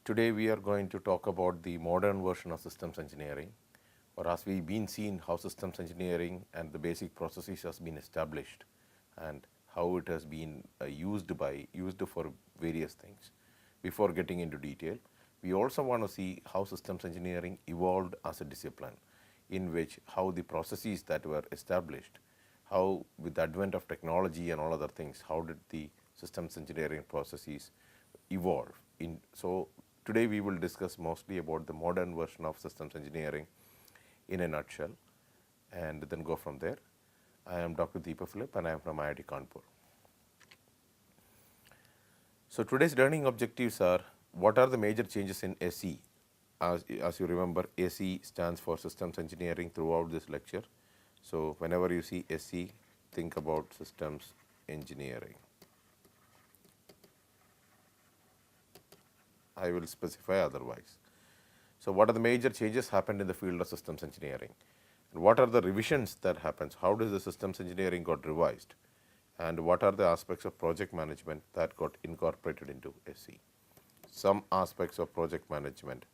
Today we are going to talk about the modern version of systems engineering, or as we've been seeing how systems engineering and the basic processes has been established and how it has been used for various things. Before getting into detail, we also want to see how systems engineering evolved as a discipline, in which how the processes that were established, how with the advent of technology and all other things, how did the systems engineering processes evolve. So today we will discuss mostly about the modern version of systems engineering in a nutshell, and then go from there. I am Dr. Deepa Philip and I am from IIT Kanpur. So today's learning objectives are: what are the major changes in SE? As you remember, SE stands for systems engineering throughout this lecture. So whenever you see SE, think about systems engineering. I will specify otherwise. So what are the major changes happened in the field of systems engineering? And what are the revisions that happens? How does the systems engineering got revised? And what are the aspects of project management that got incorporated into SE? Some aspects of project management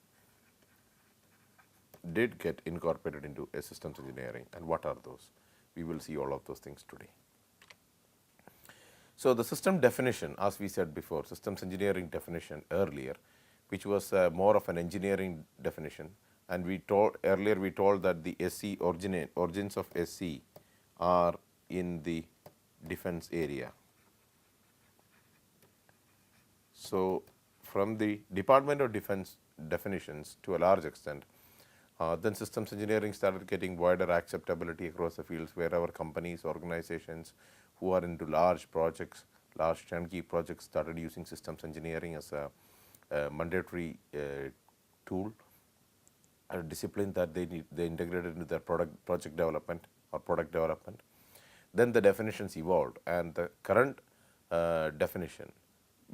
did get incorporated into a systems engineering, and what are those? We will see all of those things today. So the system definition, as we said before, systems engineering definition earlier, which was more of an engineering definition, and we told that the SE origins of SE are in the defense area. So from the Department of Defense definitions to a large extent, then systems engineering started getting wider acceptability across the fields, wherever companies, organizations who are into large projects, large turnkey projects, started using systems engineering as a mandatory tool, a discipline that they integrated into their project development or product development. Then the definitions evolved, and the current definition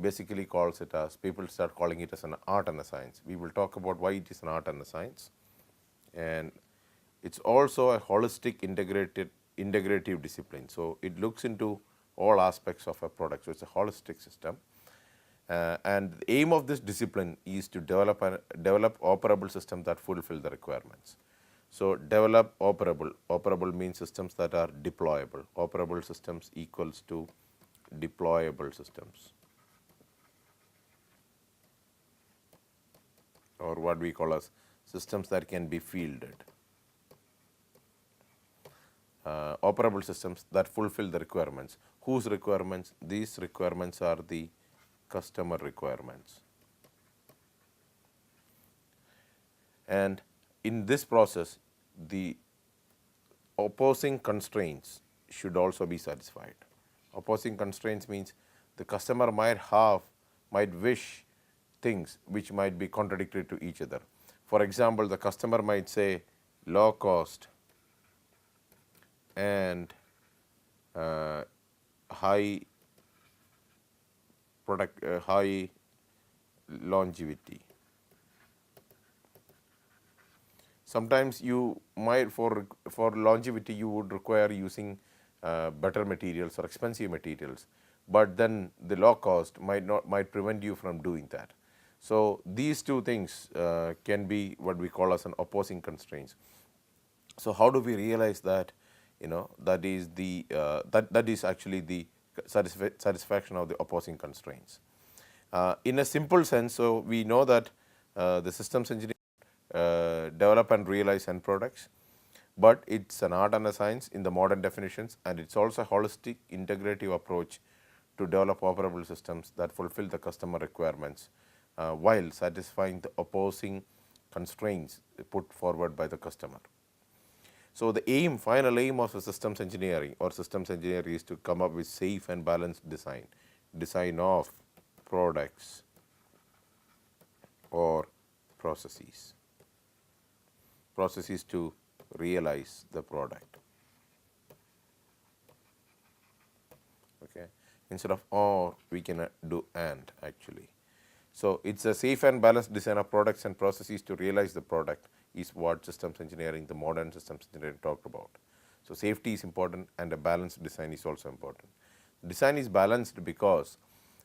basically calls it as, people start calling it as an art and a science. We will talk about why it is an art and a science, and it's also a holistic integrative discipline. So it looks into all aspects of a product. So it's a holistic system. And the aim of this discipline is to develop operable systems that fulfill the requirements. So develop operable. Operable means systems that are deployable. Operable systems equals to deployable systems, or what we call as systems that can be fielded. Operable systems that fulfill the requirements. Whose requirements? These requirements are the customer requirements. And in this process, the opposing constraints should also be satisfied. Opposing constraints means the customer might wish things which might be contradictory to each other. For example, the customer might say low cost and high longevity. Sometimes you might, for longevity, you would require using better materials or expensive materials, but then the low cost might prevent you from doing that. So these two things can be what we call as an opposing constraints. So how do we realize that? That is the that is actually the satisfaction of the opposing constraints. In a simple sense, so we know that the systems engineering develop and realize end products, but it's an art and a science in the modern definitions, and it's also a holistic integrative approach to develop operable systems that fulfill the customer requirements while satisfying the opposing constraints put forward by the customer. So the final aim of a systems engineering or systems engineering is to come up with safe and balanced design of products or processes to realize the product. Okay, instead of or, we can do and actually. So it's a safe and balanced design of products and processes to realize the product is what systems engineering, the modern systems engineering, talked about. So safety is important, and a balanced design is also important. Design is balanced because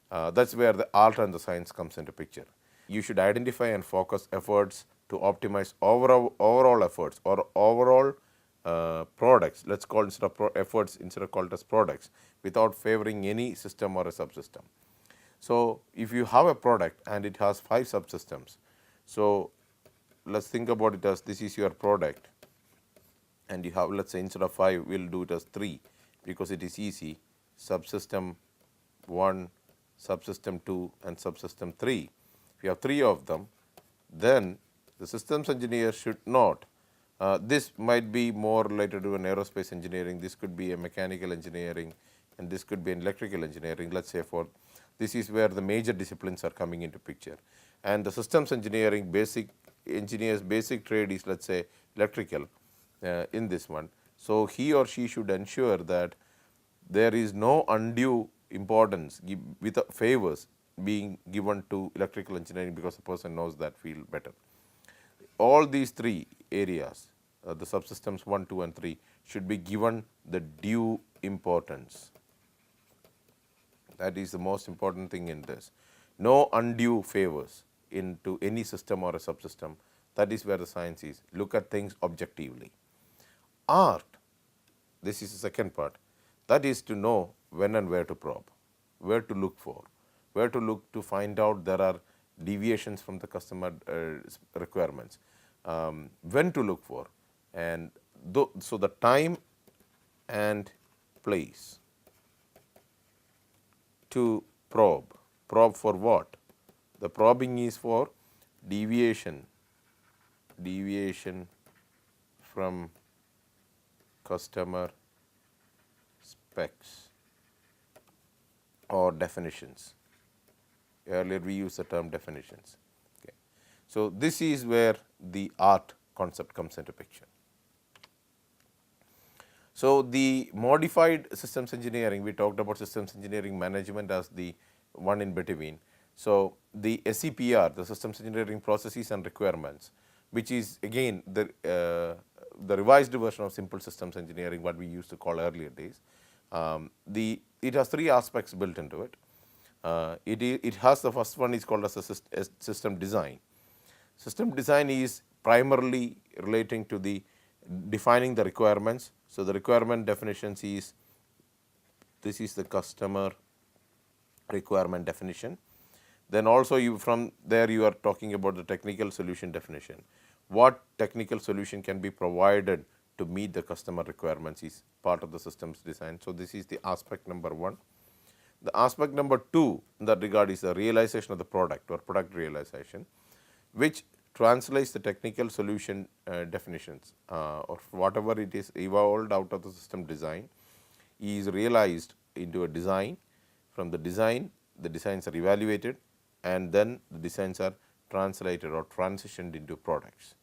that's where the art and the science comes into picture. you should identify and focus efforts to optimize overall efforts or overall products. Let's call instead of efforts instead of called as products, without favoring any system or a subsystem. So if you have a product and it has 5 subsystems, so let's think about it as this is your product, and you have, let's say, instead of 5 we'll do it as 3 because it is easy. Subsystem 1, subsystem 2 and subsystem 3. If you have 3 of them, then the systems engineer should not, this might be more related to an aerospace engineering, this could be a mechanical engineering, and this could be an electrical engineering. Let's say for this is where the major disciplines are coming into picture, and the systems engineering basic engineers basic trade is, let's say, electrical in this one. So he or she should ensure that there is no undue importance with favors being given to electrical engineering because the person knows that field better. All these 3 areas, the subsystems 1, 2 and 3 should be given the due importance. That is the most important thing in this. No undue favors into any system or a subsystem. That is where the science is. Look at things objectively. Art, this is the second part, that is to know when and where to probe, where to look for, where to look to find out there are deviations from the customer requirements, when to look for, and so the time and place to probe. Probe for what? The probing is for deviation from customer specs or definitions. Earlier we used the term definitions. Okay. So this is where the art concept comes into picture. So the modified systems engineering, we talked about systems engineering management as the one in between. So the SEPR, the systems engineering processes and requirements, which is again the revised version of simple systems engineering, what we used to call earlier days. It has 3 aspects built into it. It has the first one is called as a system design. System design is primarily relating to the defining the requirements. So the requirement definitions is, this is the customer requirement definition. Then also you from there you are talking about the technical solution definition. What technical solution can be provided to meet the customer requirements is part of the systems design. So this is the aspect number 1. The aspect number 2 in that regard is the realization of the product or product realization, which translates the technical solution definitions or whatever it is evolved out of the system design is realized into a design. From the design, the designs are evaluated, and then the designs are translated or transitioned into products.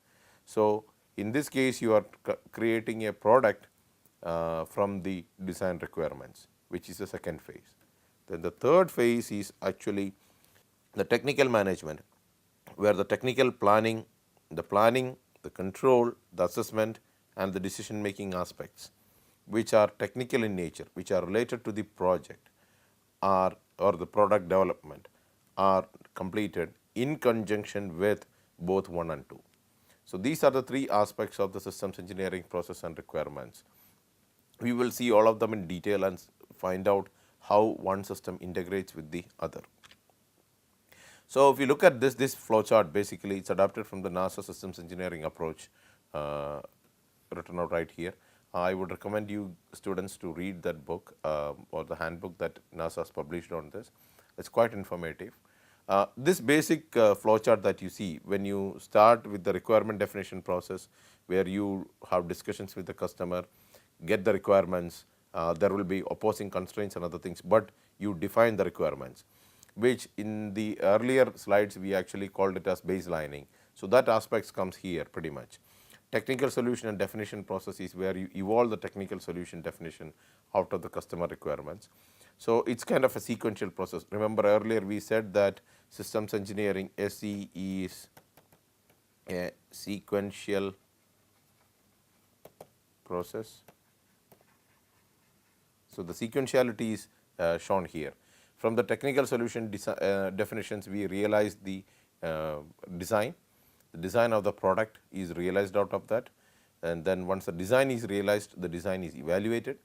So in this case you are creating a product from the design requirements, which is the second phase. Then the third phase is actually the technical management, where the technical planning, the control, the assessment and the decision making aspects, which are technical in nature, which are related to the project or the product development, are completed in conjunction with both 1 and 2. So these are the 3 aspects of the systems engineering process and requirements. We will see all of them in detail and find out how one system integrates with the other. So if you look at this flowchart, basically it's adapted from the NASA systems engineering approach written out right here. I would recommend you students to read that book or the handbook that NASA has published on this. It's quite informative. This basic flowchart that you see, when you start with the requirement definition process, where you have discussions with the customer, get the requirements, there will be opposing constraints and other things, but you define the requirements, which in the earlier slides we actually called it as baselining. So that aspects comes here pretty much. Technical solution and definition process is where you evolve the technical solution definition out of the customer requirements. So it's kind of a sequential process. Remember earlier we said that systems engineering SE is a sequential process. So the sequentiality is shown here. From the technical solution definitions, we realize the design. The design of the product is realized out of that, and then once the design is realized, the design is evaluated,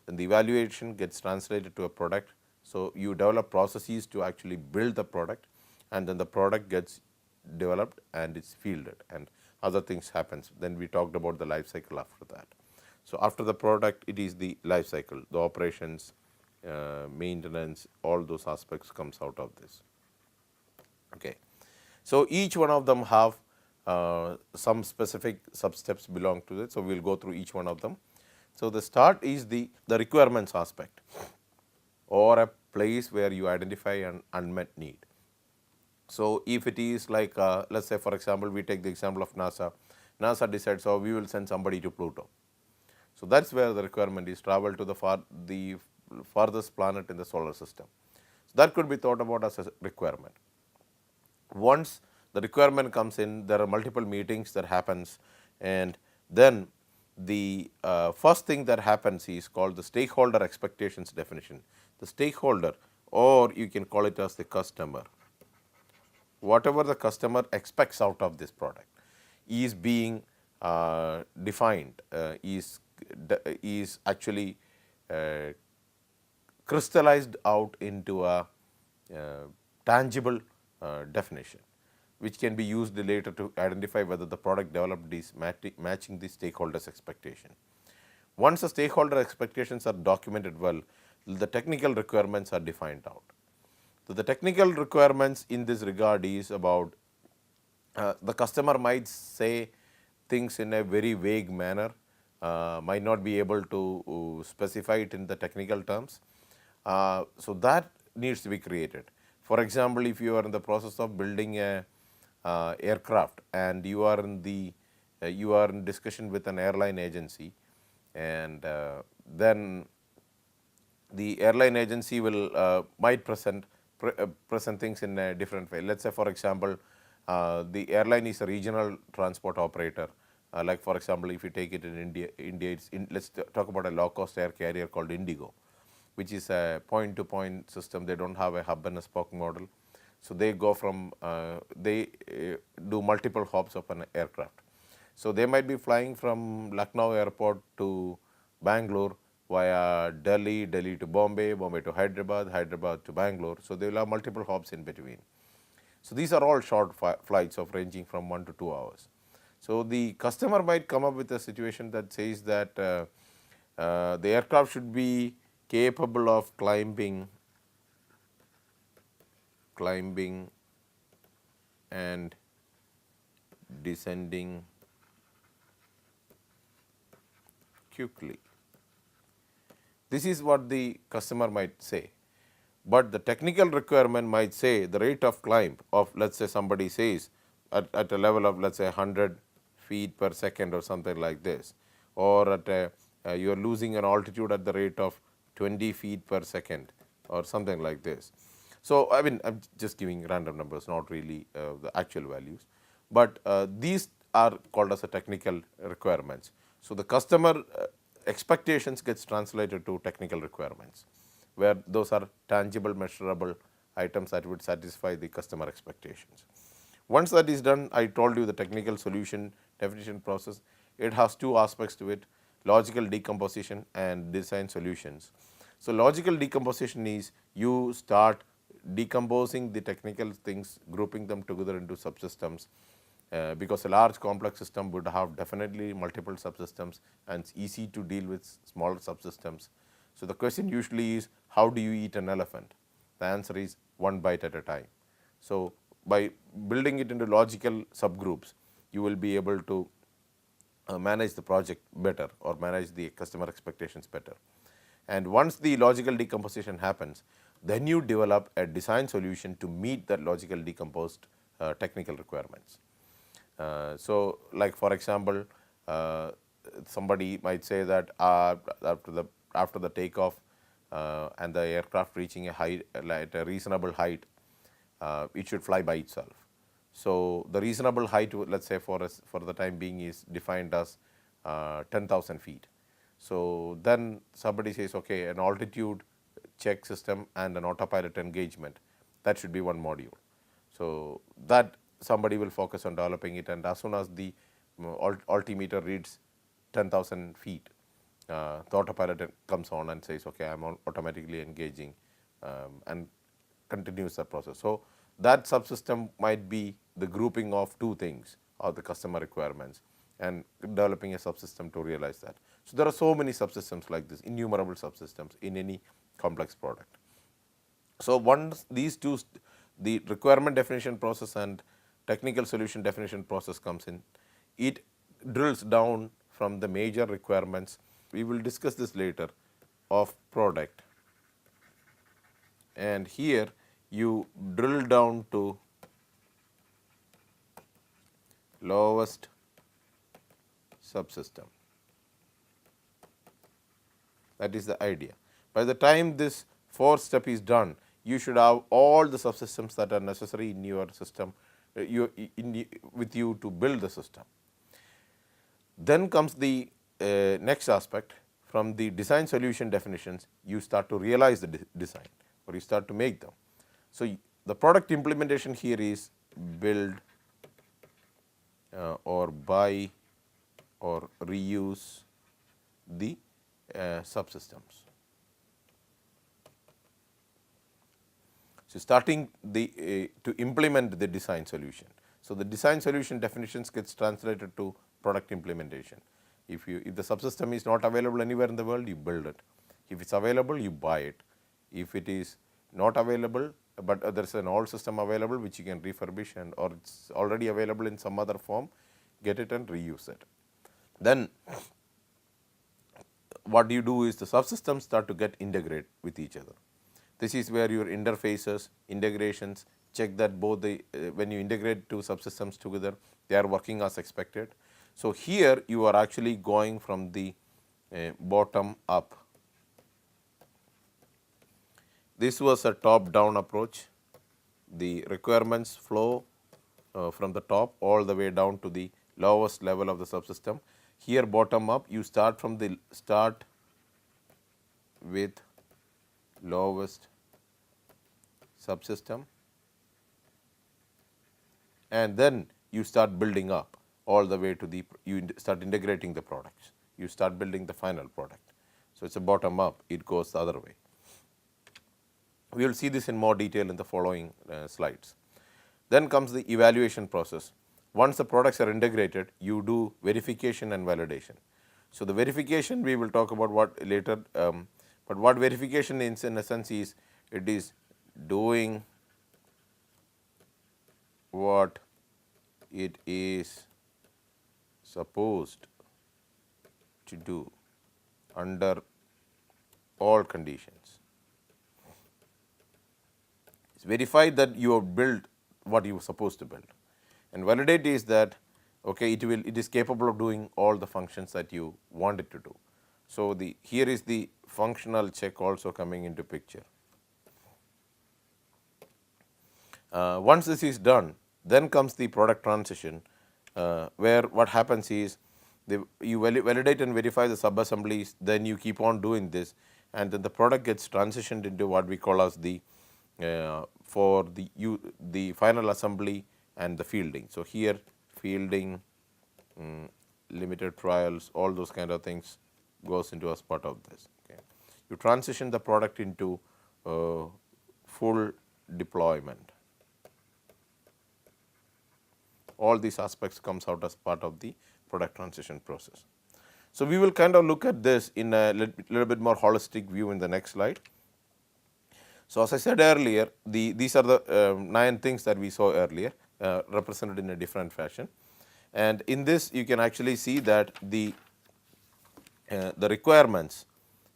and the evaluation gets translated to a product. So, you develop processes to actually build the product, and then the product gets developed and it's fielded and other things happens. Then we talked about the life cycle after that. So, after the product, it is the life cycle, the operations, maintenance, all those aspects comes out of this. Okay. So, each one of them have some specific sub steps belong to it. So, we will go through each one of them. So, the start is the requirements aspect, or a place where you identify an unmet need. So, if it is like let us say for example, we take the example of NASA. NASA decides, oh, we will send somebody to Pluto. So, that is where the requirement is travel to the farthest planet in the solar system. So, that could be thought about as a requirement. Once the requirement comes in, there are multiple meetings that happens, and then the first thing that happens is called the stakeholder expectations definition. The stakeholder, or you can call it as the customer, whatever the customer expects out of this product is being defined, is actually crystallized out into a tangible definition, which can be used later to identify whether the product developed is matching the stakeholders' expectation. Once the stakeholder expectations are documented well, the technical requirements are defined out. So, the technical requirements in this regard is about the customer might say things in a very vague manner, might not be able to specify it in the technical terms. So, that needs to be created. For example, if you are in the process of building a aircraft and you are in discussion with an airline agency, and then the airline agency will might present things in a different way. Let us say for example, the airline is a regional transport operator, like for example, if you take it in India it's let us talk about a low cost air carrier called Indigo, which is a point to point system. They do not have a hub and a spoke model. So, they go from they do multiple hops of an aircraft. So, they might be flying from Lucknow airport to Bangalore via Delhi, Delhi to Bombay, Bombay to Hyderabad, Hyderabad to Bangalore. So, they will have multiple hops in between. So, these are all short flights of ranging from 1 to 2 hours. So, the customer might come up with a situation that says that the aircraft should be capable of climbing and descending quickly. This is what the customer might say, but the technical requirement might say the rate of climb of, let us say somebody says at a level of let us say 100 feet per second or something like this, or at a you are losing an altitude at the rate of 20 feet per second or something like this. So, I mean I am just giving random numbers, not really the actual values, but these are called as a technical requirements. So, the customer expectations gets translated to technical requirements, where those are tangible measurable items that would satisfy the customer expectations. Once that is done, I told you the technical solution definition process, it has two aspects to it: logical decomposition and design solutions. So, logical decomposition is you start decomposing the technical things, grouping them together into subsystems, because a large complex system would have definitely multiple subsystems and it's easy to deal with smaller subsystems. So, the question usually is, how do you eat an elephant? The answer is one bite at a time. So, by building it into logical subgroups, you will be able to manage the project better or manage the customer expectations better. And once the logical decomposition happens, then you develop a design solution to meet that logical decomposed technical requirements. So, like for example, somebody might say that after the takeoff and the aircraft reaching a height at a reasonable height, it should fly by itself. So, the reasonable height, let us say for the time being, is defined as 10,000 feet. So, then somebody says, okay, an altitude check system and an autopilot engagement, that should be one module. So, that somebody will focus on developing it, and as soon as the altimeter reads 10,000 feet, the autopilot comes on and says, okay, I am automatically engaging, and continues the process. So that subsystem might be the grouping of two things or the customer requirements, and developing a subsystem to realize that. So there are so many subsystems like this, innumerable subsystems in any complex product. So once these two, the requirement definition process and technical solution definition process comes in, it drills down from the major requirements. We will discuss this later of product, and here you drill down to lowest subsystem. That is the idea. By the time this fourth step is done, you should have all the subsystems that are necessary in your system, with you to build the system. Then comes the next aspect. From the design solution definitions, you start to realize the design, or you start to make them. So the product implementation here is build, or buy, or reuse the subsystems. So starting the to implement the design solution. So the design solution definitions gets translated to product implementation. If the subsystem is not available anywhere in the world, you build it. If it's available, you buy it. If it is not available, but there is an old system available which you can refurbish, and or it's already available in some other form, get it and reuse it. Then what you do is the subsystems start to get integrated with each other. This is where your interfaces, integrations, check that both the when you integrate two subsystems together, they are working as expected. So here you are actually going from the bottom up. This was a top down approach. The requirements flow from the top all the way down to the lowest level of the subsystem. Here bottom up, you start from the start with lowest subsystem, and then you start building up all the way to the, you start integrating the products, you start building the final product. So it's a bottom up, it goes the other way. We will see this in more detail in the following slides. Then comes the evaluation process. Once the products are integrated, you do verification and validation. So the verification we will talk about what later, but what verification is in a sense is, it is doing what it is supposed to do under all conditions. It's verified that you have built what you were supposed to build, and validate is that okay, it is capable of doing all the functions that you want it to do. So the here is the functional check also coming into picture. Once this is done, then comes the product transition, where what happens is you validate and verify the sub-assemblies, then you keep on doing this, and then the product gets transitioned into what we call as the for the final assembly and the fielding. So here fielding, limited trials, all those kind of things goes into as part of this. Okay. You transition the product into full deployment. All these aspects comes out as part of the product transition process. So we will kind of look at this in a little bit more holistic view in the next slide. So as I said earlier, these are the 9 things that we saw earlier, represented in a different fashion. And in this you can actually see that the requirements,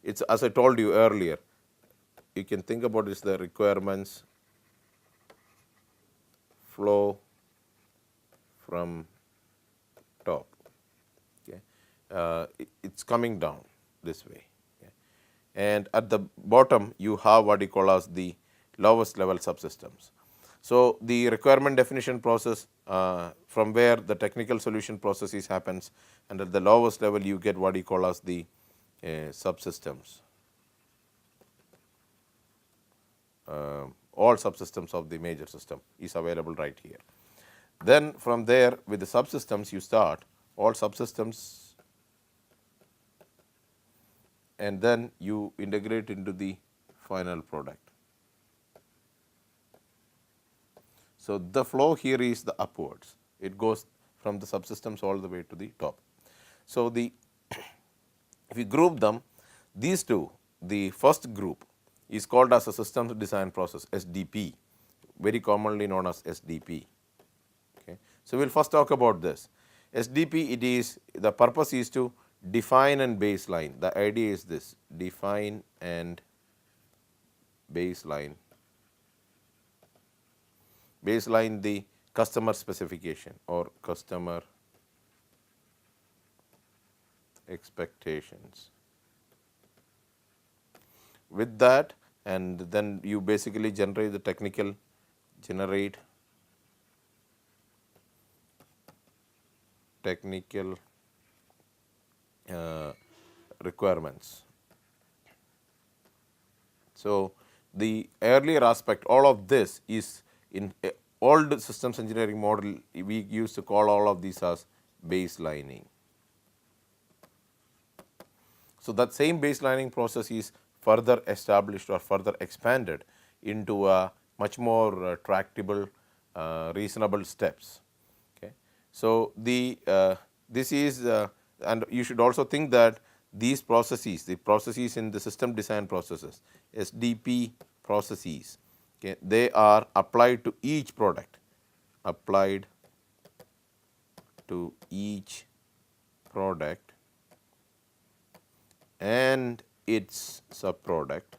it's as I told you earlier, you can think about this, the requirements flow from top. Okay. It's coming down this way. Okay. And at the bottom you have what you call as the lowest level subsystems. So the requirement definition process, from where the technical solution processes happens, and at the lowest level you get what you call as the subsystems. All subsystems of the major system is available right here. Then from there with the subsystems you start all subsystems, and then you integrate into the final product. So, the flow here is the upwards, it goes from the subsystems all the way to the top. So, the if you group them, these two, the first group is called as a systems design process, SDP, very commonly known as SDP. Okay. So, we will first talk about this. SDP, it is the purpose is to define and baseline. The idea is this: define and baseline the customer specification or customer expectations. With that, and then you basically generate the technical requirements. So, the earlier aspect, all of this is in old systems engineering model, we used to call all of these as baselining. So, that same baselining process is further established or further expanded into a much more tractable, reasonable steps. Okay. So, the this is and you should also think that these processes, the processes in the system design processes, SDP processes, okay, they are applied to each product, applied to each product and its subproducts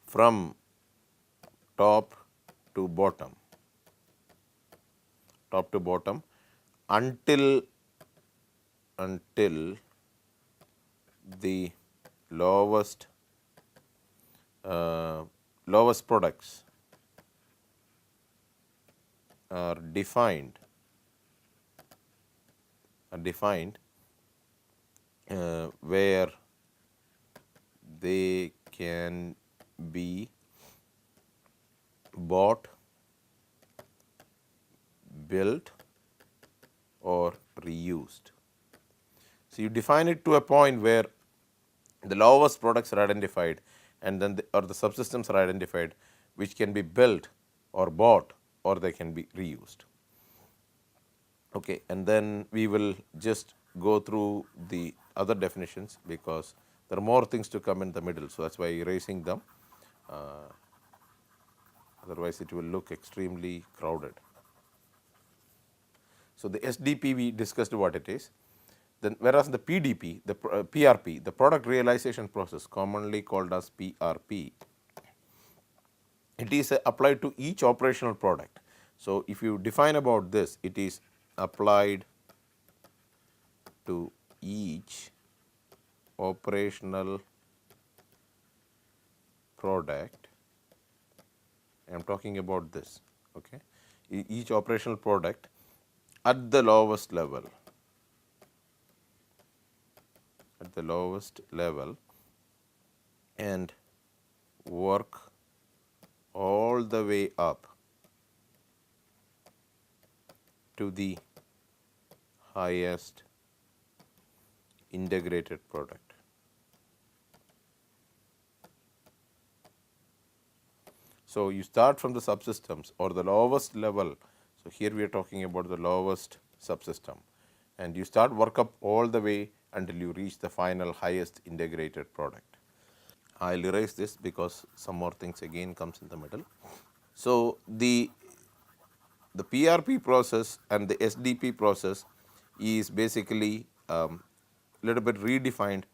from top to bottom until the lowest products are defined where they can be bought, built or reused. So, you define it to a point where the lowest products are identified, and then the subsystems are identified which can be built or bought or they can be reused. Okay, and then we will just go through the other definitions because there are more things to come in the middle. So, that is why erasing them, otherwise it will look extremely crowded. So, the SDP we discussed what it is. Then whereas the PDP, the PRP, the product realization process, commonly called as PRP, it is applied to each operational product. So, if you define about this, it is applied to each operational product. I am talking about this, okay, each operational product at the lowest level, and work all the way up to the highest integrated product. So, you start from the subsystems or the lowest level. So, here we are talking about the lowest subsystem, and you start work up all the way until you reach the final highest integrated product. I will erase this because some more things again comes in the middle. So, the PRP process and the SDP process is basically little bit redefined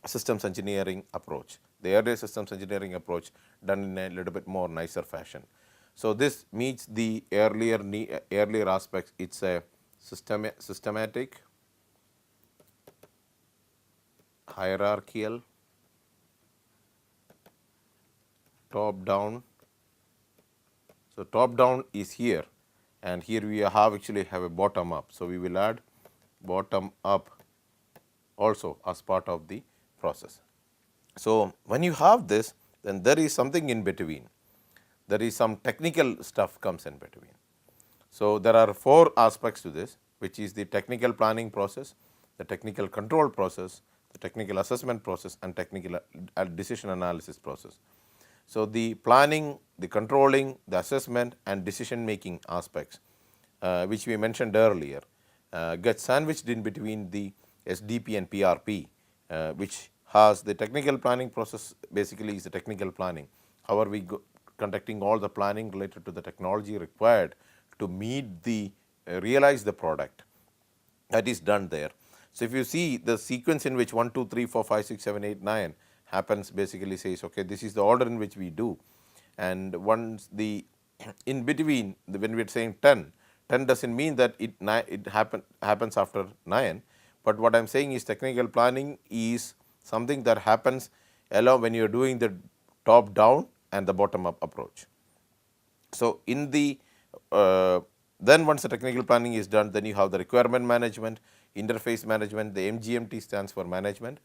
systems engineering approach. The earlier systems engineering approach done in a little bit more nicer fashion. So, this meets the earlier aspects. It is a systematic, hierarchical, top down. So, top down is here, and here we actually have a bottom up. So, we will add bottom up also as part of the process. So, when you have this, then there is something in between. there is some technical stuff comes in between. So, there are 4 aspects to this, which is the technical planning process, the technical control process, the technical assessment process, and technical decision analysis process. So, the planning, the controlling, the assessment and decision making aspects, which we mentioned earlier, get sandwiched in between the SDP and PRP, which has the technical planning process. Basically is the technical planning. How are we conducting all the planning related to the technology required to meet the realize the product, that is done there. So, if you see the sequence in which 1, 2, 3, 4, 5, 6, 7, 8, 9 happens, basically says, okay, this is the order in which we do, and once the in between when we are saying 10 does not mean that it happens after 9, but what I am saying is technical planning is something that happens along when you are doing the top down and the bottom up approach. So, in the then once the technical planning is done, then you have the requirement management, interface management, the MGMT stands for management,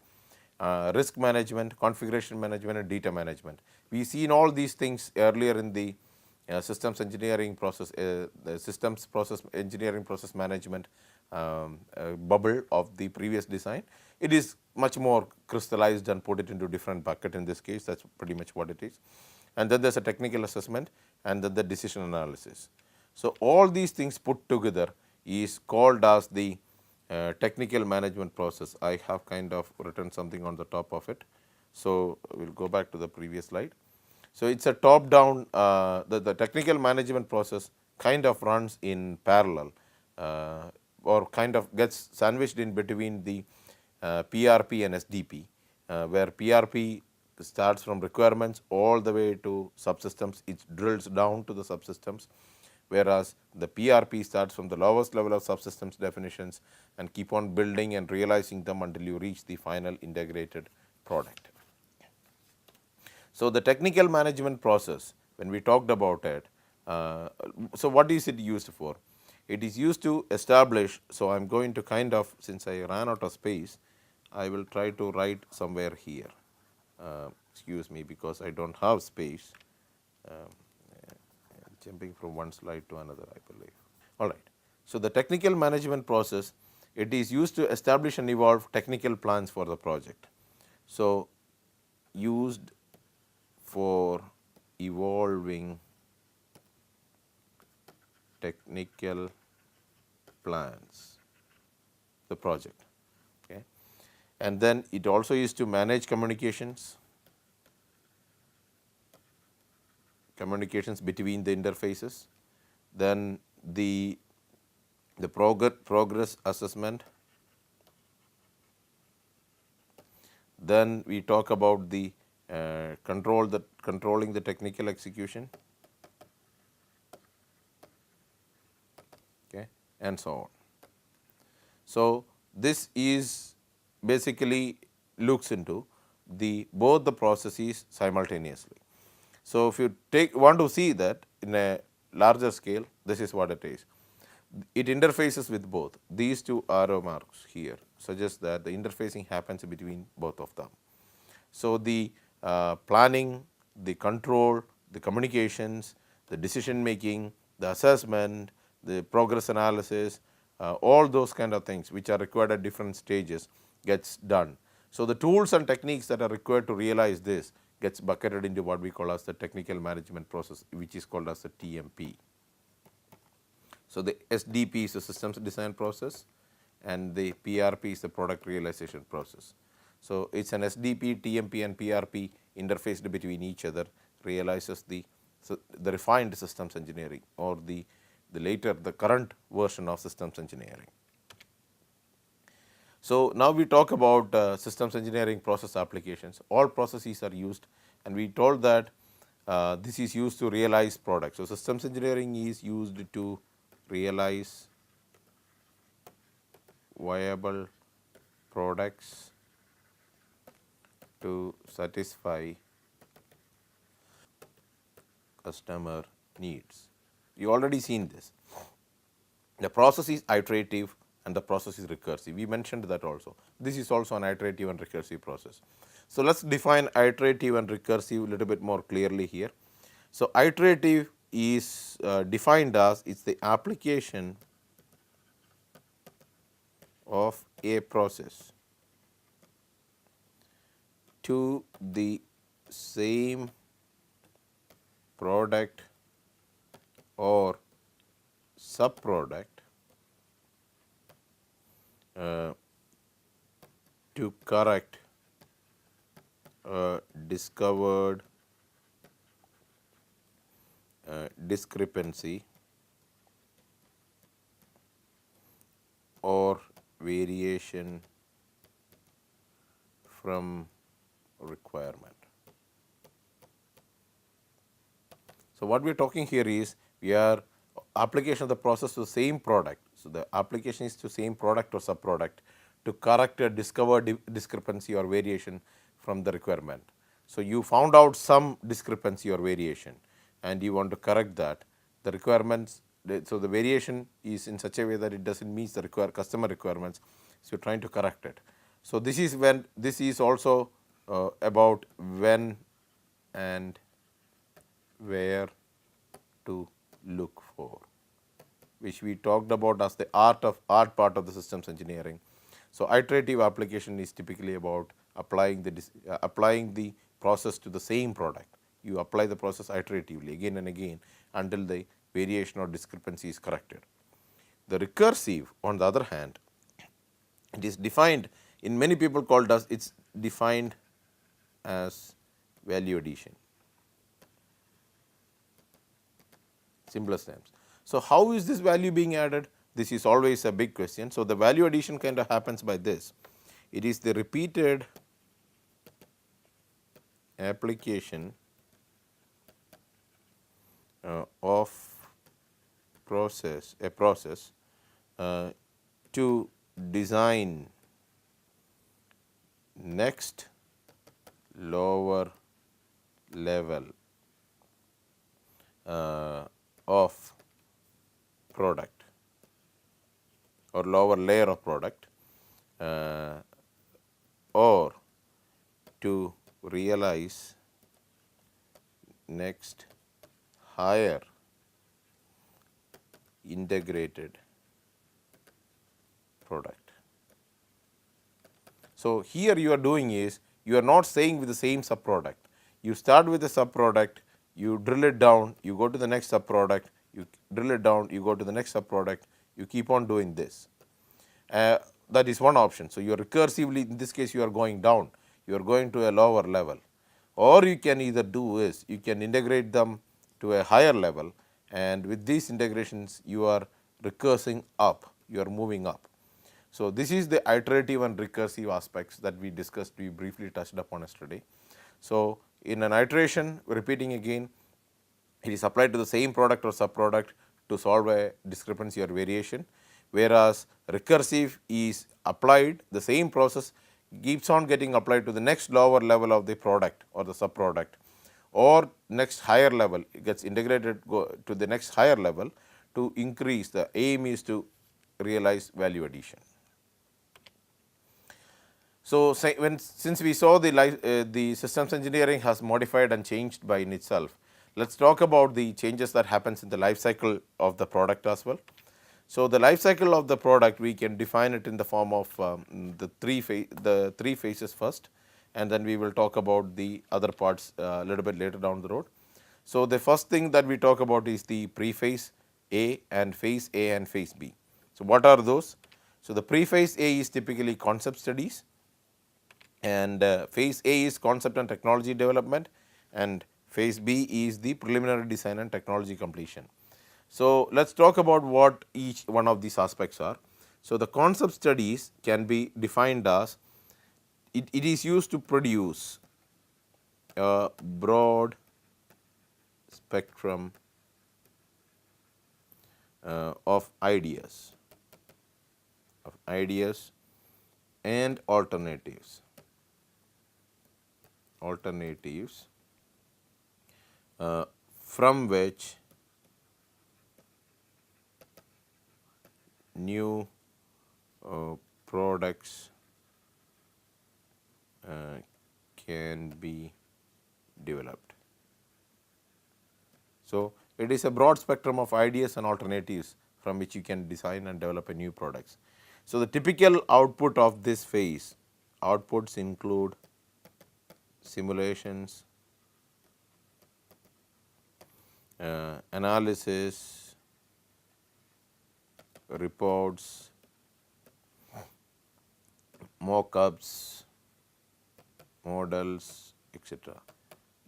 risk management, configuration management and data management. We seen all these things earlier in the systems engineering process, the systems process engineering process management bubble of the previous design. It is much more crystallized and put it into different bucket in this case. That is pretty much what it is. And then there is a technical assessment and then the decision analysis. So, all these things put together is called as the technical management process. I have kind of written something on the top of it. So, we will go back to the previous slide. So, it is a top down, the technical management process kind of runs in parallel or kind of gets sandwiched in between the PRP and SDP, where PRP starts from requirements all the way to subsystems, it drills down to the subsystems, whereas the PRP starts from the lowest level of subsystems definitions and keep on building and realizing them until you reach the final integrated product. So, the technical management process, when we talked about it, so what is it used for? It is used to establish, so I am going to kind of, since I ran out of space, I will try to write somewhere here. Excuse me, because I do not have space. Jumping from one slide to another, I believe. All right. So, the technical management process, it is used to establish and evolve technical plans for the project. So, used for evolving technical plans, the project. Okay. And then it also used to manage communications between the interfaces, then the progress assessment, then we talk about the controlling the technical execution, okay, and so on. So, this is basically looks into the both the processes simultaneously. So, if you want to see that in a larger scale, this is what it is. It interfaces with both. These two arrow marks here suggest that the interfacing happens between both of them. So, the planning, the control, the communications, the decision making, the assessment, the progress analysis, all those kind of things which are required at different stages gets done. So, the tools and techniques that are required to realize this gets bucketed into what we call as the technical management process, which is called as the TMP. So, the SDP is the systems design process and the PRP is the product realization process. So, it is an SDP, TMP and PRP interfaced between each other realizes the refined systems engineering or the current version of systems engineering. So, now we talk about systems engineering process applications. All processes are used and we told that this is used to realize products. So, systems engineering is used to realize viable products to satisfy customer needs. You already seen this. The process is iterative and the process is recursive. We mentioned that also. This is also an iterative and recursive process. So, let us define iterative and recursive a little bit more clearly here. So, iterative is defined as it's the application of a process to the same product or subproduct uh, to correct a discovered discrepancy or variation from requirement. So, what we are talking here is we are application of the process to the same product. So, the application is to same product or subproduct to correct a discovered discrepancy or variation from the requirement. So, you found out some discrepancy or variation and you want to correct that. The requirements, so the variation is in such a way that it does not meet the customer requirements. So, you are trying to correct it. So, this is when this is also about when and where to look for, which we talked about as the art part of the systems engineering. So, iterative application is typically about applying the process to the same product. You apply the process iteratively again and again until the variation or discrepancy is corrected. The recursive, on the other hand, it is defined in many people called as it's defined as value addition. Simplest terms. So, how is this value being added? This is always a big question. So, the value addition kind of happens by this. It is the repeated application of a process to design next lower level of product or lower layer of product or to realize next higher integrated product. So, here you are doing is you are not staying with the same subproduct. You start with a subproduct, you drill it down, you go to the next subproduct, you drill it down, you go to the next subproduct, you keep on doing this. That is one option. So, you are recursively, in this case you are going down, you are going to a lower level, or you can either do is you can integrate them to a higher level, and with these integrations you are recursing up, you are moving up. So, this is the iterative and recursive aspects that we discussed, we briefly touched upon yesterday. So, in an iteration repeating again, it is applied to the same product or subproduct to solve a discrepancy or variation, whereas recursive is applied, the same process keeps on getting applied to the next lower level of the product or the subproduct, or next higher level, it gets integrated to the next higher level to increase. The aim is to realize value addition. So, since we saw the systems engineering has modified and changed by in itself, let us talk about the changes that happens in the life cycle of the product as well. So, the life cycle of the product, we can define it in the form of the three phases first, and then we will talk about the other parts a little bit later down the road. So, the first thing that we talk about is the pre-phase A and phase A and phase B. So, what are those? So, the pre-phase A is typically concept studies, and phase A is concept and technology development, and phase B is the preliminary design and technology completion. So, let us talk about what each one of these aspects are. So, the concept studies can be defined as it is used to produce a broad spectrum of ideas and alternatives from which new products can be developed. So, it is a broad spectrum of ideas and alternatives from which you can design and develop a new products. So, the typical output of this phase, outputs include simulations, analysis, reports, mock-ups, models, etc.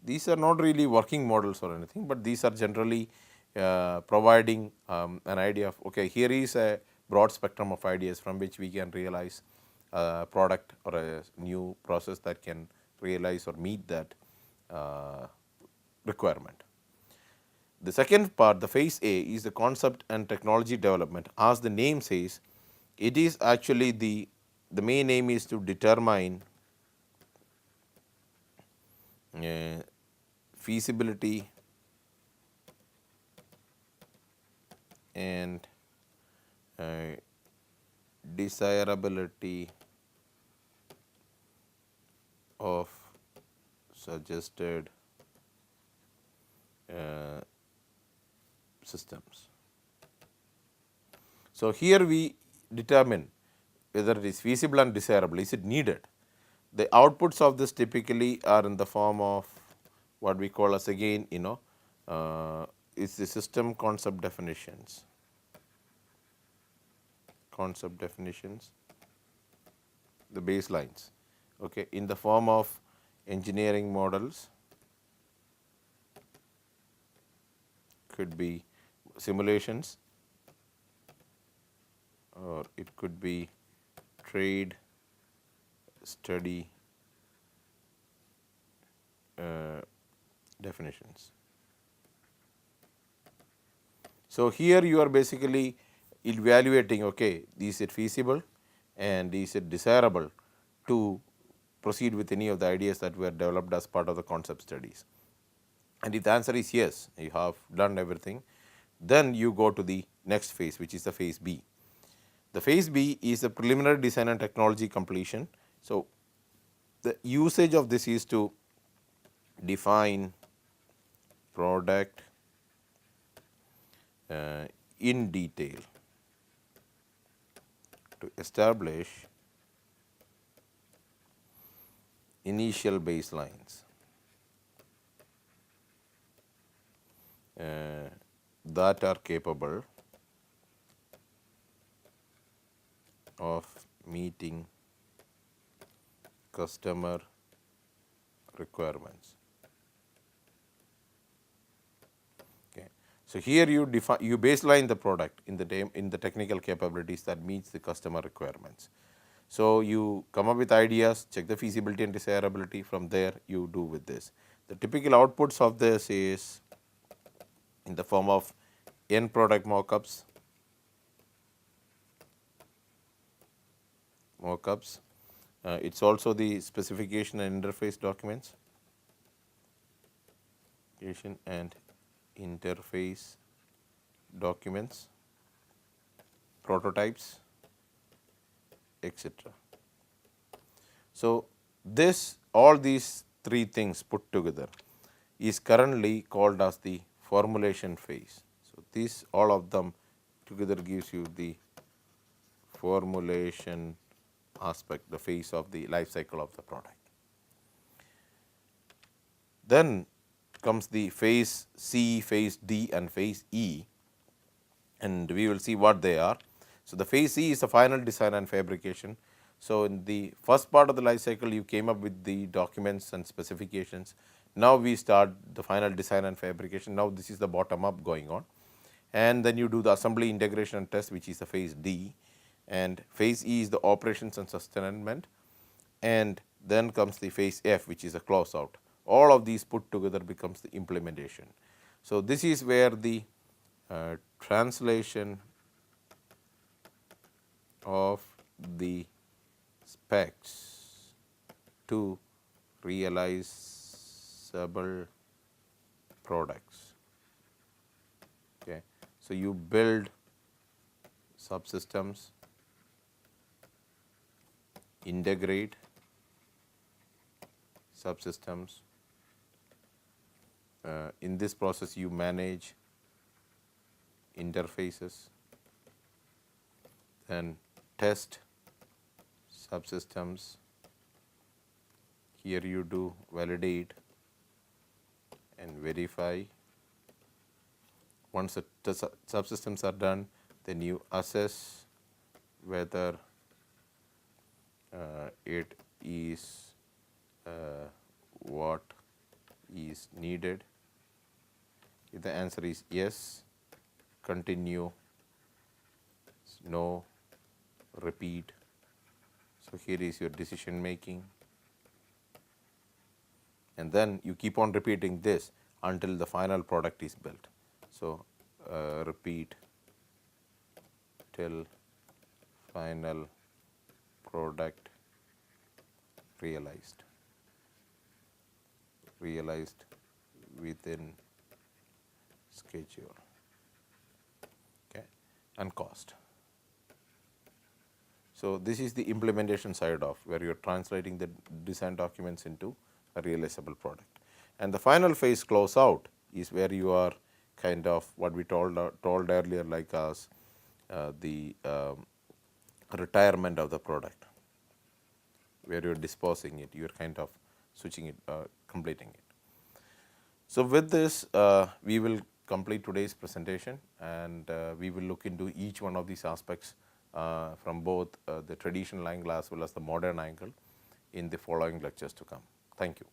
These are not really working models or anything, but these are generally providing an idea of, okay, here is a broad spectrum of ideas from which we can realize a product or a new process that can realize or meet that requirement. The second part, the phase A, is the concept and technology development. As the name says, it is actually the main aim is to determine feasibility and desirability of suggested systems. So, here we determine whether it is feasible and desirable, is it needed. The outputs of this typically are in the form of what we call as again is the system concept definitions, the baselines, okay, in the form of engineering models, could be simulations, or it could be trade study definitions. So, here you are basically evaluating, okay, is it feasible and is it desirable to proceed with any of the ideas that were developed as part of the concept studies. And if the answer is yes, you have done everything, then you go to the next phase, which is the phase B. The phase B is the preliminary design and technology completion. So, the usage of this is to define product in detail, to establish initial baselines that are capable of meeting customer requirements. Okay. So, here you baseline the product in the technical capabilities that meets the customer requirements. So, you come up with ideas, check the feasibility and desirability, from there you do with this. The typical outputs of this is in the form of end product mockups, it is also the specification and interface documents, prototypes, etc. So, all these three things put together is currently called as the formulation phase. So, all of them together gives you the formulation aspect, the phase of the life cycle of the product. Then comes the phase C, phase D and phase E, and we will see what they are. So, the phase C is the final design and fabrication. So, in the first part of the life cycle you came up with the documents and specifications. Now, we start the final design and fabrication. Now, this is the bottom up going on, and then you do the assembly, integration and test, which is the phase D, and phase E is the operations and sustainment, and then comes the phase F, which is a closeout. All of these put together becomes the implementation. So, this is where the translation of the specs to realizable products. Okay. So, you build subsystems, integrate subsystems, In this process, you manage interfaces, then test subsystems. Here you do validate and verify. Once the subsystems are done, then you assess whether it is what is needed. If the answer is yes, continue, no, repeat. So, here is your decision making, and then you keep on repeating this until the final product is built. So, repeat till final product realized within schedule, okay, and cost. So, this is the implementation side of where you are translating the design documents into a realizable product. And the final phase close out is where you are kind of what we told earlier, like as the retirement of the product, where you are disposing it, you are kind of switching it, completing it. So, with this we will complete today's presentation, and we will look into each one of these aspects from both the traditional angle as well as the modern angle in the following lectures to come. Thank you.